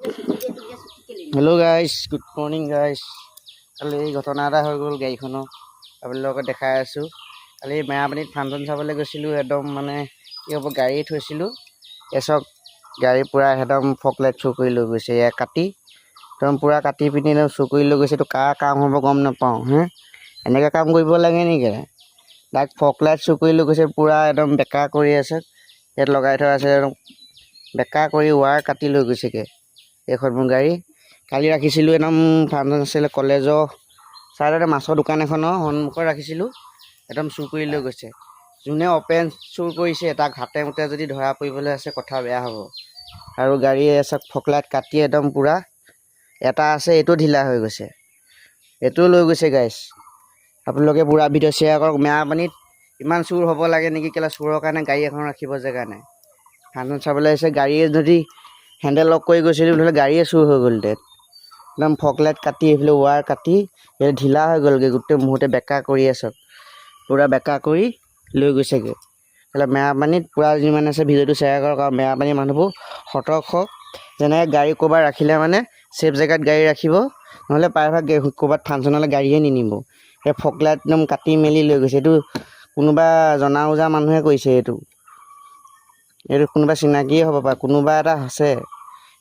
hello guys good morning guys কালি ঘটনা এটা হৈ গ'ল গাড়ীখনৰ আপোনালোকক দেখাই আছোঁ কালি মেৰাপানীত ফাংচন চাবলৈ গৈছিলোঁ একদম মানে কি হ'ব গাড়ী থৈছিলোঁ এচক গাড়ী পুৰা একদম ফকলাইট চুৰ কৰি লৈ গৈছে এয়া কাটি একদম পুৰা কাটি পিনি চুৰ কৰি লৈ গৈছে এইটো কাৰ কাম হ'ব গম নাপাওঁ এনেকৈ কাম কৰিব লাগে নেকি তাক ফকলাইট চুৰ কৰি লৈ গৈছে পুৰা একদম বেকা কৰি আছে ইয়াত লগাই থোৱা আছে একদম বেকা কৰি ৱাৰ কাটি লৈ গৈছেগৈ এইখন মোৰ গাড়ী কালি ৰাখিছিলোঁ একদম ফাংচন আছিলে কলেজৰ চাইডতে মাছৰ দোকান এখনৰ সন্মুখত ৰাখিছিলোঁ একদম চুৰ কৰি লৈ গৈছে যোনে অপেন চুৰ কৰিছে তাক হাতে মুতে যদি ধৰা পৰিবলৈ আছে কথা বেয়া হ'ব আৰু গাড়ীয়ে এচক ফকলাইট কাটি একদম পুৰা এটা আছে এইটো ঢিলা হৈ গৈছে এইটো লৈ গৈছে গাইছ আপোনালোকে পুৰা ভিডিঅ' শ্বেয়াৰ কৰক মেৰাপানীত ইমান চুৰ হ'ব লাগে নেকি কেলা চুৰৰ কাৰণে গাড়ী এখন ৰাখিব জেগা নাই ফাংচন চাবলৈ আহিছে গাড়ীয়ে যদি হেণ্ডেল লক কৰি গৈছিলোঁ নহ'লে গাড়ীয়ে চুৰ হৈ গ'লহেঁতেন একদম ফকলাইট কাটি এইফালে ৱাৰ কাটি এই ঢিলা হৈ গ'লগৈ গোটেই মুহূৰ্তে বেকা কৰি আছে পুৰা বেকা কৰি লৈ গৈছেগৈ কেলা মেৰাপানীত পুৰা যিমান আছে ভিডিঅ'টো শ্বেয়াৰ কৰক আৰু মেৰাপানীৰ মানুহবোৰ সতৰ্ক হওক যেনেকৈ গাড়ী ক'ৰবাত ৰাখিলে মানে ছেফ জেগাত গাড়ী ৰাখিব নহ'লে প্ৰায়ভাগ ক'ৰবাত ফাংচনলৈ গাড়ীয়ে নিনিব এই ফকলাইট একদম কাটি মেলি লৈ গৈছে এইটো কোনোবা জনা উজা মানুহে কৰিছে এইটো কোনোবা চিনাকিয়ে হ'ব পাৰে কোনোবা এটা আছে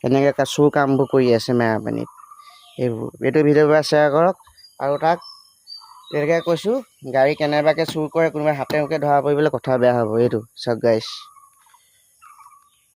এনেকৈ চুৰ কামবোৰ কৰি আছে মেৰাপানীত এইটো ভিডিঅ'ৰ পৰা শ্বেয়াৰ কৰক আৰু তাক তেনেকৈ কৈছোঁ গাড়ী কেনেবাকৈ চুৰ কৰে কোনোবাই হাতে মুখে ধৰা পৰিবলৈ কথা বেয়া হ'ব এইটো চাওক গাইছ